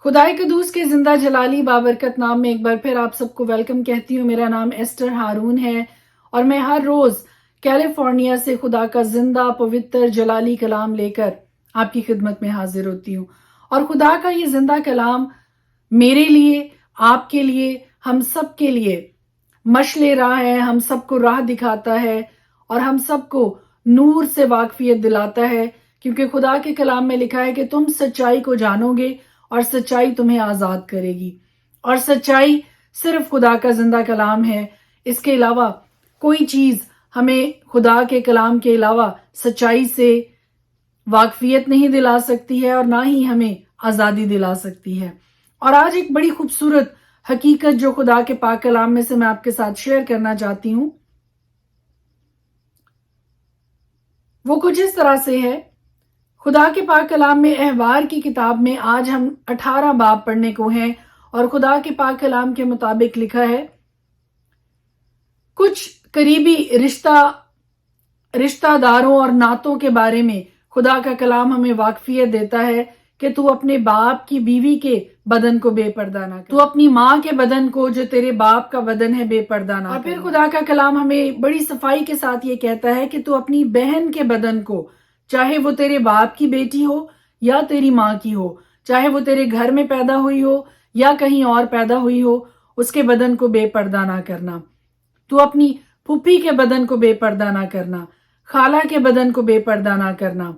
خدائے قدوس کے زندہ جلالی بابرکت نام میں ایک بار پھر آپ سب کو ویلکم کہتی ہوں۔ میرا نام ایسٹر ہارون ہے اور میں ہر روز کیلیفورنیا سے خدا کا زندہ پوتر جلالی کلام لے کر آپ کی خدمت میں حاضر ہوتی ہوں، اور خدا کا یہ زندہ کلام میرے لیے، آپ کے لیے، ہم سب کے لیے مشعل راہ ہے، ہم سب کو راہ دکھاتا ہے اور ہم سب کو نور سے واقفیت دلاتا ہے، کیونکہ خدا کے کلام میں لکھا ہے کہ تم سچائی کو جانو گے اور سچائی تمہیں آزاد کرے گی، اور سچائی صرف خدا کا زندہ کلام ہے۔ اس کے علاوہ کوئی چیز ہمیں خدا کے کلام کے علاوہ سچائی سے واقفیت نہیں دلا سکتی ہے اور نہ ہی ہمیں آزادی دلا سکتی ہے۔ اور آج ایک بڑی خوبصورت حقیقت جو خدا کے پاک کلام میں سے میں آپ کے ساتھ شیئر کرنا چاہتی ہوں، وہ کچھ اس طرح سے ہے۔ خدا کے پاک کلام میں احوار کی کتاب میں آج ہم 18 باب پڑھنے کو ہیں، اور خدا کے پاک کلام کے مطابق لکھا ہے، کچھ قریبی رشتہ داروں اور نعتوں کے بارے میں خدا کا کلام ہمیں واقفیت دیتا ہے کہ تو اپنے باپ کی بیوی کے بدن کو بے پردہ نہ کر، تو اپنی ماں کے بدن کو جو تیرے باپ کا بدن ہے بے پردہ نہ کر۔ اور پھر خدا کا کلام ہمیں بڑی صفائی کے ساتھ یہ کہتا ہے کہ تو اپنی بہن کے بدن کو، چاہے وہ تیرے باپ کی بیٹی ہو یا تیری ماں کی ہو، چاہے وہ تیرے گھر میں پیدا ہوئی ہو یا کہیں اور پیدا ہوئی ہو، اس کے بدن کو بے پردہ نہ کرنا۔ تو اپنی پھوپھی کے بدن کو بے پردہ نہ کرنا، خالہ کے بدن کو بے پردہ نہ کرنا،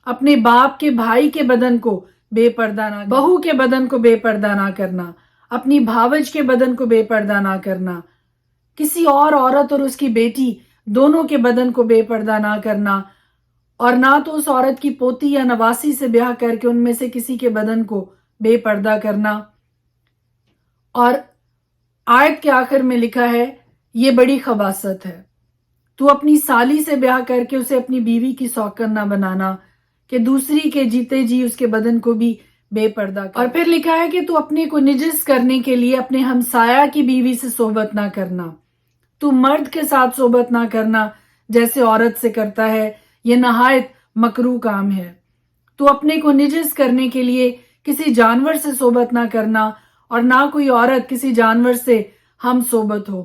اپنے باپ کے بھائی کے بدن کو بے پردہ نہ کرنا، بہو کے بدن کو بے پردہ نہ کرنا، اپنی بھاوج کے بدن کو بے پردہ نہ کرنا، کسی اور عورت اور اس کی بیٹی دونوں کے بدن کو بے پردہ نہ کرنا، اور نہ تو اس عورت کی پوتی یا نواسی سے بیاہ کر کے ان میں سے کسی کے بدن کو بے پردہ کرنا۔ اور آیت کے آخر میں لکھا ہے، یہ بڑی خباثت ہے، تو اپنی سالی سے بیاہ کر کے اسے اپنی بیوی کی سوکن نہ بنانا کہ دوسری کے جیتے جی اس کے بدن کو بھی بے پردہ کر۔ اور پھر لکھا ہے کہ تو اپنے کو نجس کرنے کے لیے اپنے ہمسایہ کی بیوی سے صحبت نہ کرنا، تو مرد کے ساتھ صحبت نہ کرنا جیسے عورت سے کرتا ہے، یہ نہایت مکروہ کام ہے۔ تو اپنے کو نجس کرنے کے لیے کسی جانور سے صحبت نہ کرنا، اور نہ کوئی عورت کسی جانور سے ہم صحبت ہو۔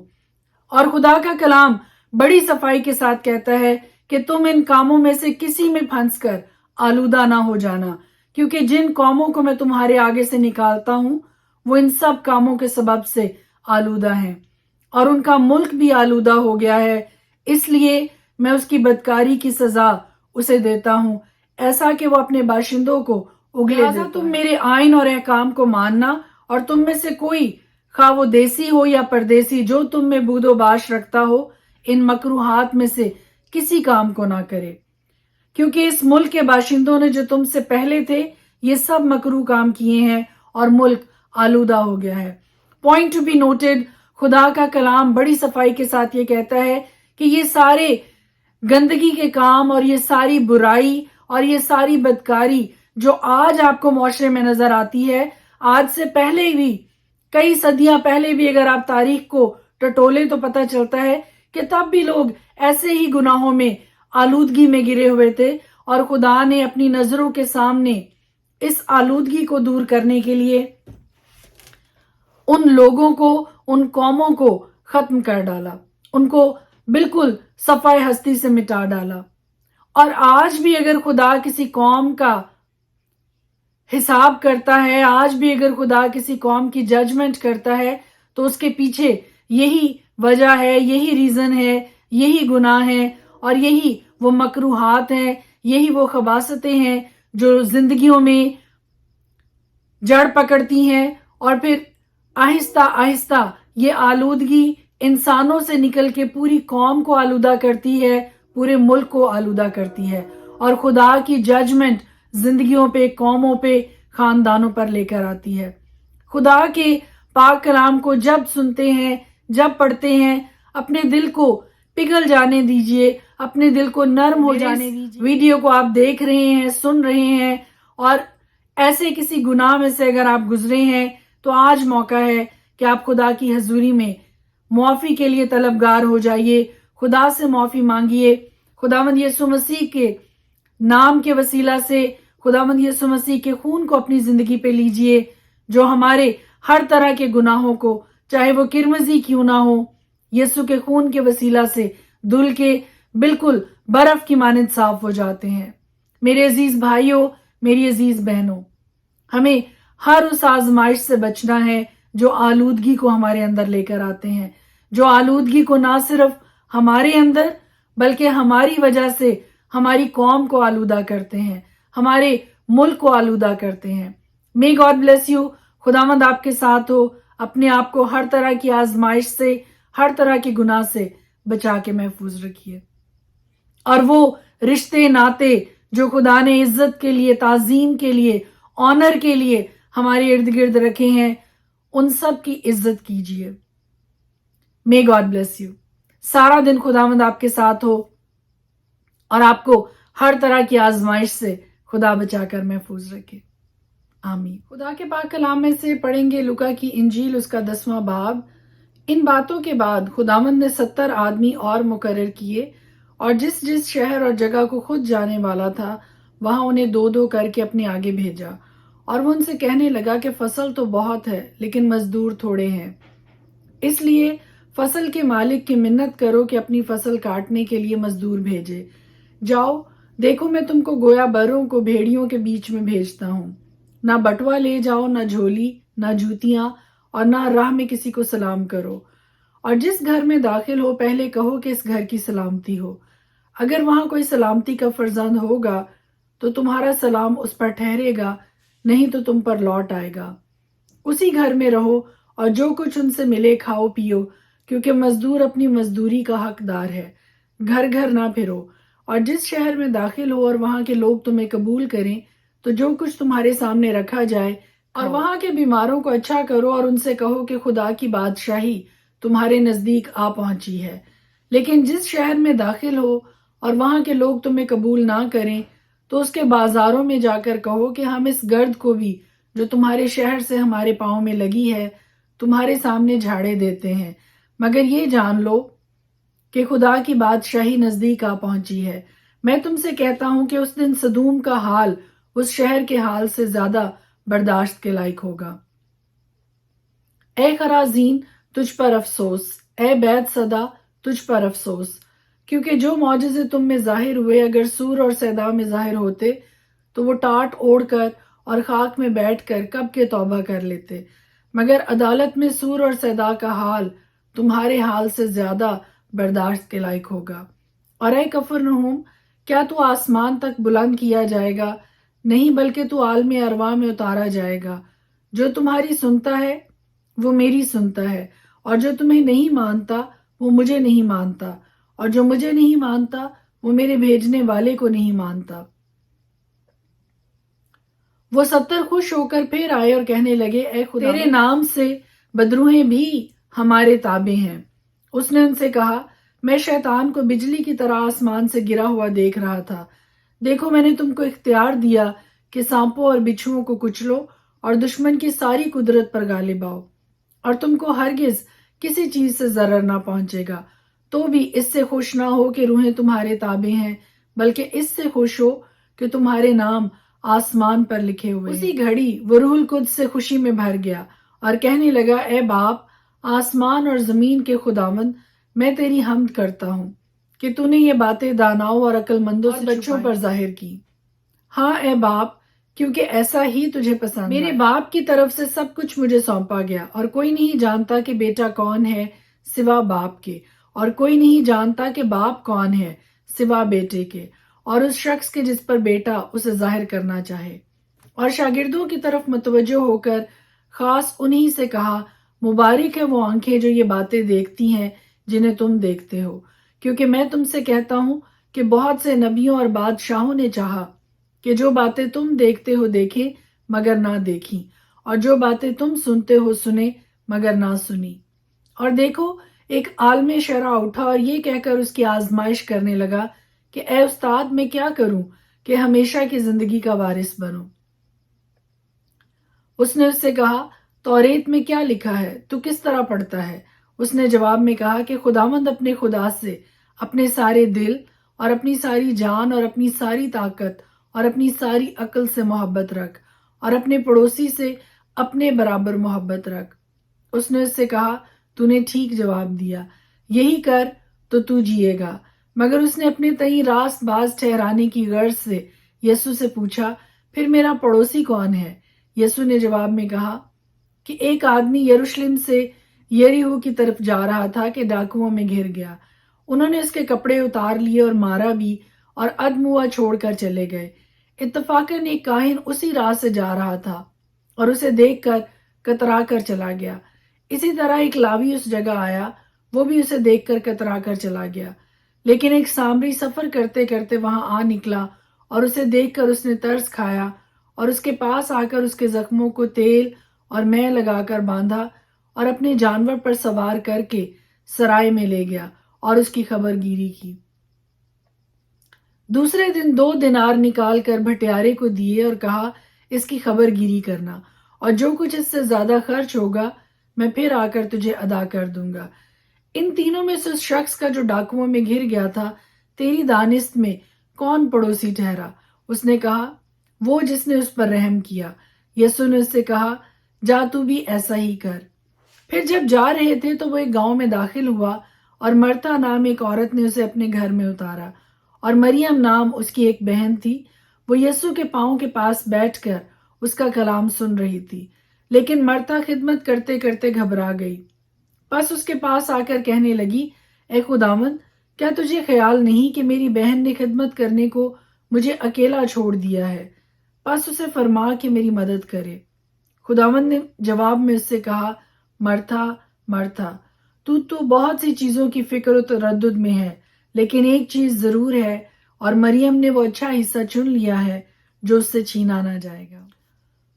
اور خدا کا کلام بڑی صفائی کے ساتھ کہتا ہے کہ تم ان کاموں میں سے کسی میں پھنس کر آلودہ نہ ہو جانا، کیونکہ جن قوموں کو میں تمہارے آگے سے نکالتا ہوں وہ ان سب کاموں کے سبب سے آلودہ ہیں، اور ان کا ملک بھی آلودہ ہو گیا ہے، اس لیے میں اس کی بدکاری کی سزا اسے دیتا ہوں، ایسا کہ وہ اپنے باشندوں کو اگلے دیتا ہے۔ تم میرے آئین اور احکام کو ماننا، اور تم میں سے کوئی، خواہ وہ دیسی ہو یا پردیسی، جو تم میں بود و باش رکھتا ہو، ان مکروہات میں سے کسی کام کو نہ کرے، کیونکہ اس ملک کے باشندوں نے جو تم سے پہلے تھے یہ سب مکروہ کام کیے ہیں اور ملک آلودہ ہو گیا ہے۔ پوائنٹ ٹو بی نوٹڈ، خدا کا کلام بڑی صفائی کے ساتھ یہ کہتا ہے کہ یہ سارے گندگی کے کام اور یہ ساری برائی اور یہ ساری بدکاری جو آج آپ کو معاشرے میں نظر آتی ہے، آج سے پہلے بھی، کئی صدیاں پہلے بھی اگر آپ تاریخ کو ٹٹولیں تو پتہ چلتا ہے کہ تب بھی لوگ ایسے ہی گناہوں میں، آلودگی میں گرے ہوئے تھے، اور خدا نے اپنی نظروں کے سامنے اس آلودگی کو دور کرنے کے لیے ان لوگوں کو، ان قوموں کو ختم کر ڈالا، ان کو بالکل صفائے ہستی سے مٹا ڈالا۔ اور آج بھی اگر خدا کسی قوم کا حساب کرتا ہے، آج بھی اگر خدا کسی قوم کی ججمنٹ کرتا ہے، تو اس کے پیچھے یہی وجہ ہے، یہی ریزن ہے، یہی گناہ ہے، اور یہی وہ مکروہات ہیں، یہی وہ خباثتیں ہیں جو زندگیوں میں جڑ پکڑتی ہیں، اور پھر آہستہ آہستہ یہ آلودگی انسانوں سے نکل کے پوری قوم کو آلودہ کرتی ہے، پورے ملک کو آلودہ کرتی ہے، اور خدا کی ججمنٹ زندگیوں پہ، قوموں پہ، خاندانوں پر لے کر آتی ہے۔ خدا کے پاک کلام کو جب سنتے ہیں، جب پڑھتے ہیں، اپنے دل کو پگھل جانے دیجئے، اپنے دل کو نرم ہو جانے دیجئے۔ ویڈیو کو آپ دیکھ رہے ہیں، سن رہے ہیں، اور ایسے کسی گناہ میں سے اگر آپ گزرے ہیں تو آج موقع ہے کہ آپ خدا کی حضوری میں معافی کے لیے طلبگار ہو جائیے، خدا سے معافی مانگیے، خداوند یسوع مسیح کے نام کے وسیلہ سے، خداوند یسوع مسیح کے خون کو اپنی زندگی پہ لیجئے، جو ہمارے ہر طرح کے گناہوں کو، چاہے وہ کرمزی کیوں نہ ہو، یسوع کے خون کے وسیلہ سے دھل کے بالکل برف کی مانند صاف ہو جاتے ہیں۔ میرے عزیز بھائیوں، میری عزیز بہنوں، ہمیں ہر اس آزمائش سے بچنا ہے جو آلودگی کو ہمارے اندر لے کر آتے ہیں، جو آلودگی کو نہ صرف ہمارے اندر بلکہ ہماری وجہ سے ہماری قوم کو آلودہ کرتے ہیں، ہمارے ملک کو آلودہ کرتے ہیں۔ May God bless you. خداوند آپ کے ساتھ ہو۔ اپنے آپ کو ہر طرح کی آزمائش سے، ہر طرح کے گناہ سے بچا کے محفوظ رکھیے، اور وہ رشتے ناتے جو خدا نے عزت کے لیے، تعظیم کے لیے، آنر کے لیے ہمارے ارد گرد رکھے ہیں، ان سب کی عزت کیجیے۔ May God bless you. سارا دن خداوند آپ کے ساتھ ہو اور آپ کو ہر طرح کی آزمائش سے خدا بچا کر محفوظ رکھے۔ آمین۔ خدا کے پاک کلام میں سے پڑھیں گے لوکا کی انجیل، اس کا 10واں باب۔ ان باتوں کے بعد خداوند نے 70 آدمی اور مقرر کیے، اور جس جس شہر اور جگہ کو خود جانے والا تھا وہاں انہیں 2 کر کے اپنے آگے بھیجا، اور وہ ان سے کہنے لگا کہ فصل تو بہت ہے لیکن مزدور تھوڑے ہیں، اس لیے فصل کے مالک کی منت کرو کہ اپنی فصل کاٹنے کے لیے مزدور بھیجے۔ جاؤ، دیکھو میں تم کو گویا بروں کو بھیڑیوں کے بیچ میں بھیجتا ہوں۔ نہ بٹوا لے جاؤ، نہ جھولی، نہ جوتیاں، اور نہ راہ میں کسی کو سلام کرو، اور جس گھر میں داخل ہو پہلے کہو کہ اس گھر کی سلامتی ہو۔ اگر وہاں کوئی سلامتی کا فرزند ہوگا تو تمہارا سلام اس پر ٹھہرے گا، نہیں تو تم پر لوٹ آئے گا۔ اسی گھر میں رہو اور جو کچھ ان سے ملے کھاؤ پیو، کیونکہ مزدور اپنی مزدوری کا حقدار ہے۔ گھر گھر نہ پھرو، اور جس شہر میں داخل ہو اور وہاں کے لوگ تمہیں قبول کریں تو جو کچھ تمہارے سامنے رکھا جائے، اور وہاں کے بیماروں کو اچھا کرو اور ان سے کہو کہ خدا کی بادشاہی تمہارے نزدیک آ پہنچی ہے۔ لیکن جس شہر میں داخل ہو اور وہاں کے لوگ تمہیں قبول نہ کریں تو اس کے بازاروں میں جا کر کہو کہ ہم اس گرد کو بھی جو تمہارے شہر سے ہمارے پاؤں میں لگی ہے تمہارے سامنے جھاڑے دیتے ہیں، مگر یہ جان لو کہ خدا کی بادشاہی نزدیک آ پہنچی ہے۔ میں تم سے کہتا ہوں کہ اس دن سدوم کا حال اس شہر کے حال سے زیادہ برداشت کے لائق ہوگا۔ اے خرازین، تجھ پر افسوس، اے بیت صدا، تجھ پر افسوس، کیونکہ جو معجزے تم میں ظاہر ہوئے اگر سور اور سیدا میں ظاہر ہوتے تو وہ ٹاٹ اوڑھ کر اور خاک میں بیٹھ کر کب کے توبہ کر لیتے، مگر عدالت میں سور اور سیدا کا حال تمہارے حال سے زیادہ برداشت کے لائق ہوگا۔ اور اے کفرنہوم، کیا تو آسمان تک بلند کیا جائے گا؟ نہیں، بلکہ تو عالم ارواح میں اتارا جائے گا۔ جو تمہاری سنتا ہے وہ میری سنتا ہے، اور جو تمہیں نہیں مانتا وہ مجھے نہیں مانتا، اور جو مجھے نہیں مانتا وہ میرے بھیجنے والے کو نہیں مانتا۔ وہ 70 خوش ہو کر پھر آئے اور کہنے لگے، اے خدا، تیرے نام سے بدروہیں بھی ہمارے تابع ہیں۔ اس نے ان سے کہا، میں شیطان کو بجلی کی طرح آسمان سے گرا ہوا دیکھ رہا تھا۔ دیکھو، میں نے تم کو اختیار دیا کہ سانپوں اور بچھوؤں کو کچلو اور دشمن کی ساری قدرت پر غالب آؤ، اور تم کو ہرگز کسی چیز سے ضرر نہ پہنچے گا۔ تو بھی اس سے خوش نہ ہو کہ روحیں تمہارے تابع ہیں، بلکہ اس سے خوش ہو کہ تمہارے نام آسمان پر لکھے ہوئے ہیں۔ اسی گھڑی وہ روح القدس سے خوشی میں بھر گیا اور کہنے لگا، اے باپ، آسمان اور زمین کے خداوند، میں تیری حمد کرتا ہوں کہ تو نے یہ باتیں داناؤں اور عقل مندوں سے بچوں پر ظاہر کی۔ ہاں اے باپ، کیونکہ ایسا ہی تجھے پسند ہے۔ میرے باپ کی طرف سے سب کچھ مجھے سونپا گیا، اور کوئی نہیں جانتا کہ بیٹا کون ہے سوا باپ کے، اور کوئی نہیں جانتا کہ باپ کون ہے سوا بیٹے کے، اور اس شخص کے جس پر بیٹا اسے ظاہر کرنا چاہے۔ اور شاگردوں کی طرف متوجہ ہو کر خاص انہی سے کہا، مبارک ہے وہ آنکھیں جو یہ باتیں دیکھتی ہیں جنہیں تم دیکھتے ہو، کیونکہ میں تم سے کہتا ہوں کہ بہت سے نبیوں اور بادشاہوں نے چاہا کہ جو باتیں تم دیکھتے ہو دیکھیں مگر نہ دیکھیں، اور جو باتیں تم سنتے ہو سنیں مگر نہ سنی۔ اور دیکھو، ایک عالم شرع اٹھا اور یہ کہہ کر اس کی آزمائش کرنے لگا کہ اے استاد، میں کیا کروں کہ ہمیشہ کی زندگی کا وارث بنوں؟ اس نے اس سے کہا، توریت میں کیا لکھا ہے؟ تو کس طرح پڑھتا ہے؟ اس نے جواب میں کہا کہ خداوند اپنے خدا سے اپنے سارے دل اور اپنی ساری جان اور اپنی ساری طاقت اور اپنی ساری عقل سے محبت رکھ، اور اپنے پڑوسی سے اپنے برابر محبت رکھ۔ اس نے اس سے کہا، تو نے ٹھیک جواب دیا، یہی کر تو جیے گا۔ مگر اس نے اپنے تئیں راست باز ٹھہرانے کی غرض سے یسوع سے پوچھا، پھر میرا پڑوسی کون ہے؟ یسوع نے جواب میں کہا کہ ایک آدمی یروشلم سے یریحو کی طرف جا رہا تھا کہ ڈاکوؤں میں گھر گیا۔ انہوں نے اس کے کپڑے اتار لیے اور مارا بھی، اور ادموا چھوڑ کر چلے گئے۔ اتفاقاً ایک کاہن اسی راہ سے جا رہا تھا اور اسے دیکھ کر کترا کر چلا گیا۔ اسی طرح ایک لاوی اس جگہ آیا، وہ بھی اسے دیکھ کر کترا کر چلا گیا۔ لیکن ایک سامری سفر کرتے کرتے وہاں آ نکلا اور اسے دیکھ کر اس نے ترس کھایا اور اس کے پاس آ کر اس کے زخموں کو تیل اور مے لگا کر باندھا اور اپنے جانور پر سوار کر کے سرائے میں لے گیا اور اس کی خبر گیری کی۔ دوسرے دن 2 دینار نکال کر بھٹیارے کو دیے اور کہا، اس کی خبر گیری کرنا، اور جو کچھ اس سے زیادہ خرچ ہوگا میں پھر آ کر تجھے ادا کر دوں گا۔ ان تینوں میں سے اس شخص کا جو ڈاکوؤں میں گھر گیا تھا تیری دانست میں کون پڑوسی ٹھہرا؟ اس نے کہا، وہ جس نے اس پر رحم کیا۔ یسوع نے اس سے کہا، جا تو بھی ایسا ہی کر۔ پھر جب جا رہے تھے تو وہ ایک گاؤں میں داخل ہوا اور مرتا نام ایک عورت نے اسے اپنے گھر میں اتارا، اور مریم نام اس کی ایک بہن تھی۔ وہ یسوع کے پاؤں کے پاس بیٹھ کر اس کا کلام سن رہی تھی، لیکن مرتا خدمت کرتے کرتے گھبرا گئی۔ پس اس کے پاس آ کر کہنے لگی، اے خداوند، کیا تجھے خیال نہیں کہ میری بہن نے خدمت کرنے کو مجھے اکیلا چھوڑ دیا ہے؟ پس اسے فرما کہ میری مدد کرے۔ خداوند نے جواب میں اس سے کہا، مرتا مرتا، تو بہت سی چیزوں کی فکر و تردد میں ہے، لیکن ایک چیز ضرور ہے، اور مریم نے وہ اچھا حصہ چن لیا ہے جو اس سے چھینا نہ جائے گا۔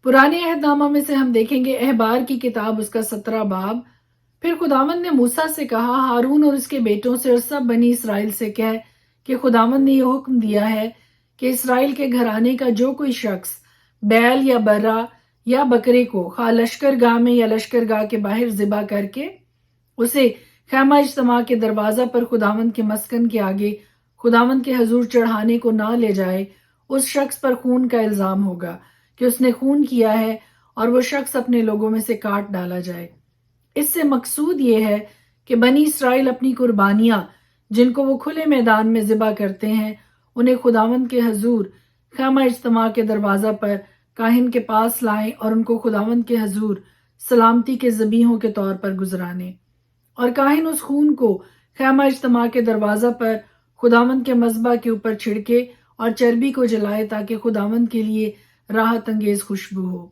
پرانے عہد نامہ میں سے ہم دیکھیں گے احبار کی کتاب اس کا 17 باب۔ پھر خداوند نے موسیٰ سے کہا، ہارون اور اس کے بیٹوں سے اور سب بنی اسرائیل سے کہہ کہ خداوند نے یہ حکم دیا ہے کہ اسرائیل کے گھرانے کا جو کوئی شخص بیل یا برا یا بکرے کو خواہ لشکر گاہ میں یا لشکر گاہ کے باہر ذبح کر کے اسے خیمہ اجتماع کے دروازہ پر خداوند کے مسکن کے آگے خداوند کے حضور چڑھانے کو نہ لے جائے، اس شخص پر خون کا الزام ہوگا کہ اس نے خون کیا ہے، اور وہ شخص اپنے لوگوں میں سے کاٹ ڈالا جائے۔ اس سے مقصود یہ ہے کہ بنی اسرائیل اپنی قربانیاں جن کو وہ کھلے میدان میں ذبح کرتے ہیں، انہیں خداوند کے حضور خیمہ اجتماع کے دروازہ پر کاہن کے پاس لائیں اور ان کو خداوند کے حضور سلامتی کے ذبیحوں کے طور پر گزرانے، اور کاہن اس خون کو خیمہ اجتماع کے دروازہ پر خداوند کے مذبح کے اوپر چھڑکے اور چربی کو جلائے تاکہ خداوند کے لیے راحت انگیز خوشبو ہو۔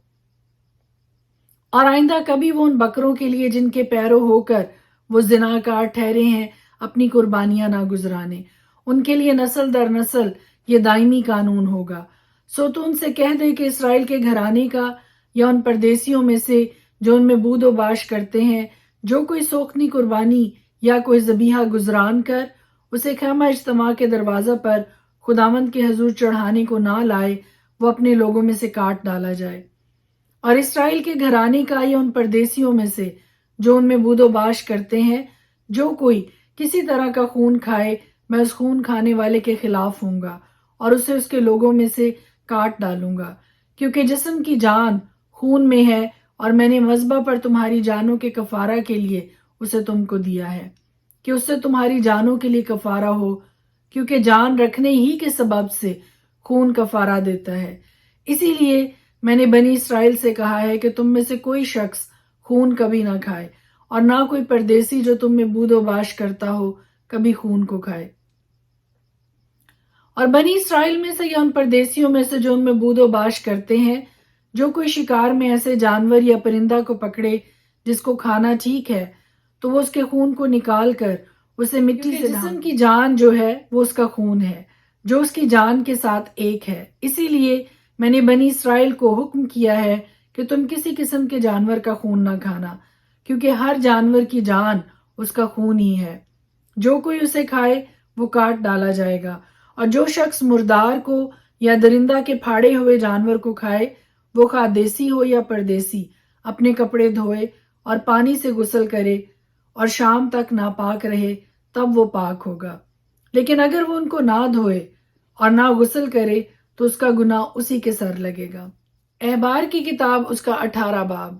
اور آئندہ کبھی وہ ان بکروں کے لیے جن کے پیرو ہو کر وہ زناکار ٹھہرے ہیں اپنی قربانیاں نہ گزرانے، ان کے لیے نسل در نسل یہ دائمی قانون ہوگا۔ سو تو ان سے کہہ دے کہ اسرائیل کے گھرانے کا یا ان پردیسیوں میں سے جو ان میں بود و باش کرتے ہیں، جو کوئی سوختنی قربانی یا کوئی ذبیحہ گزران کر اسے خیمہ اجتماع کے دروازہ پر خداوند کے حضور چڑھانے کو نہ لائے، وہ اپنے لوگوں میں سے کاٹ ڈالا جائے۔ اور اسرائیل کے گھرانے کا یا ان پردیسیوں میں سے جو ان میں بود و باش کرتے ہیں، جو کوئی کسی طرح کا خون کھائے، میں اس خون کھانے والے کے خلاف ہوں گا اور اسے اس کے لوگوں میں سے کاٹ ڈالوں گا، کیونکہ جسم کی جان خون میں ہے، اور میں نے مذبح پر تمہاری جانوں کے کفارہ کے لیے اسے تم کو دیا ہے، کہ اس سے تمہاری جانوں کے لیے کفارہ ہو، کیونکہ جان رکھنے ہی کے سبب سے خون کفارہ دیتا ہے۔ اسی لیے میں نے بنی اسرائیل سے کہا ہے کہ تم میں سے کوئی شخص خون کبھی نہ کھائے، اور نہ کوئی پردیسی جو تم میں بود و باش کرتا ہو کبھی خون کو کھائے۔ اور بنی اسرائیل میں سے یا ان پردیسیوں میں سے جو ان میں بود و باش کرتے ہیں، جو کوئی شکار میں ایسے جانور یا پرندہ کو پکڑے جس کو کھانا ٹھیک ہے، تو وہ اس کے خون کو نکال کر اسے مٹی سے جسم کی جان جو ہے وہ اس کا خون ہے جو اس کی جان کے ساتھ ایک ہے۔ اسی لیے میں نے بنی اسرائیل کو حکم کیا ہے کہ تم کسی قسم کے جانور کا خون نہ کھانا، کیونکہ ہر جانور کی جان اس کا خون ہی ہے۔ جو کوئی اسے کھائے وہ کاٹ ڈالا جائے گا، اور جو شخص مردار کو یا درندہ کے پھاڑے ہوئے جانور کو کھائے، وہ خواہ دیسی ہو یا پردیسی، اپنے کپڑے دھوئے اور پانی سے غسل کرے اور شام تک ناپاک رہے، تب وہ پاک ہوگا۔ لیکن اگر وہ ان کو نہ دھوئے اور نہ غسل کرے تو اس کا گناہ اسی کے سر لگے گا۔ احبار کی کتاب اس کا 18 باب۔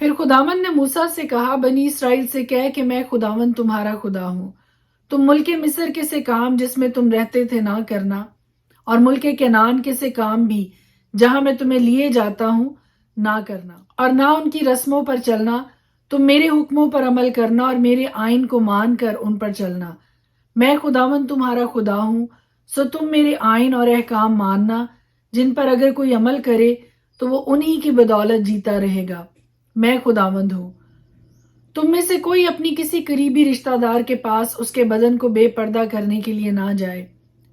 پھر خداوند نے موسیٰ سے کہا، بنی اسرائیل سے کہہ کہ میں خداوند تمہارا خدا ہوں۔ تم ملک مصر کے سے کام جس میں تم رہتے تھے نہ کرنا، اور ملک کنعان کے سے کام بھی جہاں میں تمہیں لیے جاتا ہوں نہ کرنا، اور نہ ان کی رسموں پر چلنا۔ تم میرے حکموں پر عمل کرنا اور میرے آئین کو مان کر ان پر چلنا۔ میں خداوند تمہارا خدا ہوں، سو تم میرے آئین اور احکام ماننا، جن پر اگر کوئی عمل کرے تو وہ انہی کی بدولت جیتا رہے گا۔ میں خداوند ہوں۔ تم میں سے کوئی اپنی کسی قریبی رشتہ دار کے پاس اس کے بدن کو بے پردہ کرنے کے لیے نہ جائے۔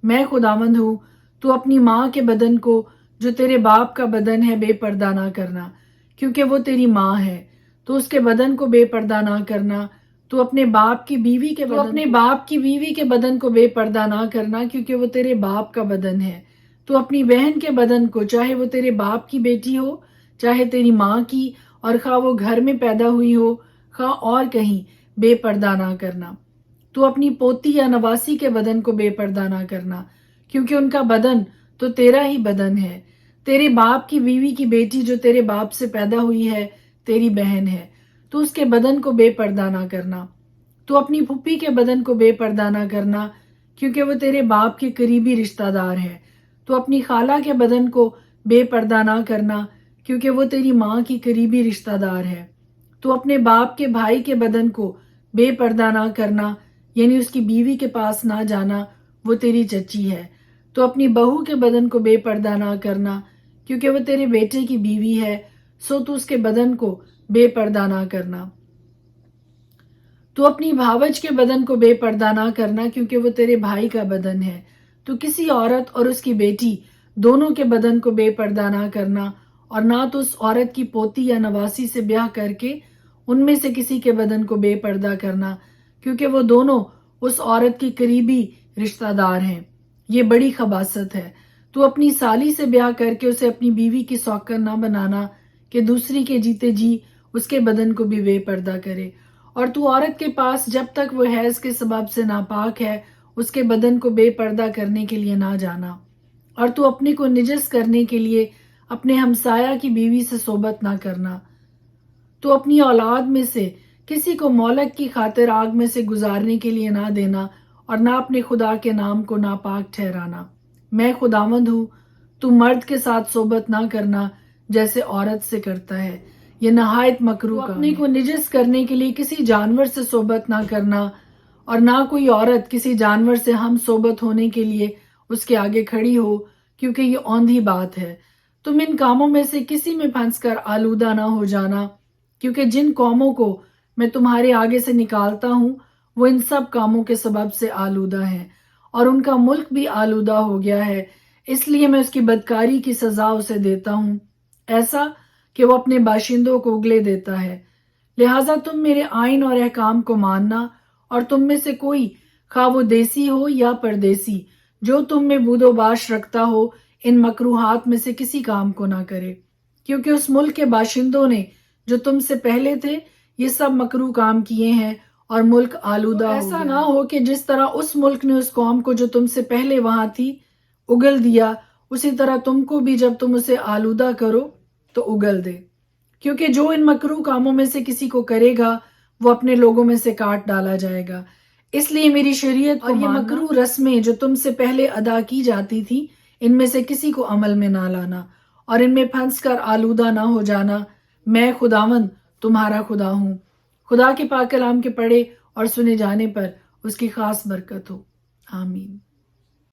میں خداوند ہوں۔ تو اپنی ماں کے بدن کو جو تیرے باپ کا بدن ہے بے پردہ نہ کرنا، کیونکہ وہ تیری ماں ہے۔ تو اس کے بدن کو بے پردہ نہ کرنا۔ تو اپنے باپ کی بیوی کے بدن کو بے پردہ نہ کرنا، کیونکہ وہ تیرے باپ کا بدن ہے۔ تو اپنی بہن کے بدن کو، چاہے وہ تیرے باپ کی بیٹی ہو، چاہے تیری ماں کی، اور خواہ وہ گھر میں پیدا ہوئی ہو، خواہ اور کہیں، بے پردہ نہ کرنا۔ تو اپنی پوتی یا نواسی کے بدن کو بے پردہ نہ کرنا، کیونکہ ان کا بدن تو تیرا ہی بدن ہے۔ تیرے باپ کی بیوی کی بیٹی جو تیرے باپ سے پیدا ہوئی ہے تیری بہن ہے، تو اس کے بدن کو بے پردہ نہ کرنا۔ تو اپنی پھوپھی کے بدن کو بے پردہ نہ کرنا، کیونکہ وہ تیرے باپ کے قریبی رشتہ دار ہے۔ تو اپنی خالہ کے بدن کو بے پردہ نہ کرنا، کیونکہ وہ تیری ماں کی قریبی رشتہ دار ہے۔ تو اپنے باپ کے بھائی کے بدن کو بے پردہ نہ کرنا، یعنی اس کی بیوی کے پاس نہ جانا، وہ تیری چچی ہے۔ تو اپنی بہو کے بدن کو بے پردہ نہ کرنا، کیونکہ وہ تیرے بیٹے کی بیوی ہے، سو تو اس کے بدن کو بے پردہ نہ کرنا۔ تو اپنی بھاوج کے بدن کو بے پردہ نہ کرنا، کیونکہ وہ تیرے بھائی کا بدن ہے۔ تو کسی عورت اور اس کی بیٹی دونوں کے بدن کو بے پردہ نہ کرنا، اور نہ تو اس عورت کی پوتی یا نواسی سے بیاہ کر کے ان میں سے کسی کے بدن کو بے پردہ کرنا، کیونکہ وہ دونوں اس عورت کی قریبی رشتہ دار ہیں۔ یہ بڑی خباثت ہے۔ تو اپنی سالی سے بیاہ کر کے اسے اپنی بیوی کی سوکر نہ بنانا کہ دوسری کے جیتے جی اس کے بدن کو بھی بے پردہ کرے۔ اور تو عورت کے پاس جب تک وہ حیض کے سبب سے ناپاک ہے اس کے بدن کو بے پردہ کرنے کے لیے نہ جانا۔ اور تو اپنے کو نجس کرنے کے لیے اپنے ہمسایہ کی بیوی سے صحبت نہ کرنا۔ تو اپنی اولاد میں سے کسی کو مولک کی خاطر آگ میں سے گزارنے کے لیے نہ دینا، اور نہ اپنے خدا کے نام کو ناپاک ٹھہرانا۔ میں خداوند ہوں۔ تو مرد کے ساتھ صحبت نہ کرنا جیسے عورت سے کرتا ہے، یہ نہایت مکروہ کام ہے۔ اپنے کو نجس کرنے کے لیے کسی جانور سے صحبت نہ کرنا، اور نہ کوئی عورت کسی جانور سے ہم صحبت ہونے کے لیے اس کے آگے کھڑی ہو، کیونکہ یہ اوندھی بات ہے۔ تم ان کاموں میں سے کسی میں پھنس کر آلودہ نہ ہو جانا، کیونکہ جن قوموں کو میں تمہارے آگے سے نکالتا ہوں وہ ان سب کاموں کے سبب سے آلودہ ہیں، اور ان کا ملک بھی آلودہ ہو گیا ہے۔ اس لیے میں اس کی بدکاری کی سزا اسے دیتا ہوں، ایسا کہ وہ اپنے باشندوں کو اگلے دیتا ہے۔ لہٰذا تم میرے آئین اور احکام کو ماننا، اور تم میں سے کوئی، خواہ وہ دیسی ہو یا پردیسی، جو تم میں بود و باش رکھتا ہو، ان مکروہات میں سے کسی کام کو نہ کرے، کیونکہ اس ملک کے باشندوں نے جو تم سے پہلے تھے یہ سب مکروہ کام کیے ہیں، اور ملک آلودہ ہو گیا۔ ایسا نہ ہو کہ جس طرح اس ملک نے اس قوم کو جو تم سے پہلے وہاں تھی اگل دیا، اسی طرح تم کو بھی جب تم اسے آلودہ کرو تو اگل دے۔ کیونکہ جو ان مکروہ کاموں میں سے کسی کو کرے گا وہ اپنے لوگوں میں سے کاٹ ڈالا جائے گا۔ اس لیے میری شریعت کو یہ مکروہ رسمیں جو تم سے پہلے ادا کی جاتی تھی ان میں سے کسی کو عمل میں نہ لانا، اور ان میں پھنس کر آلودہ نہ ہو جانا۔ میں خداوند تمہارا خدا ہوں۔ خدا کے پاک کلام کے پڑھے اور سنے جانے پر اس کی خاص برکت ہو۔ آمین۔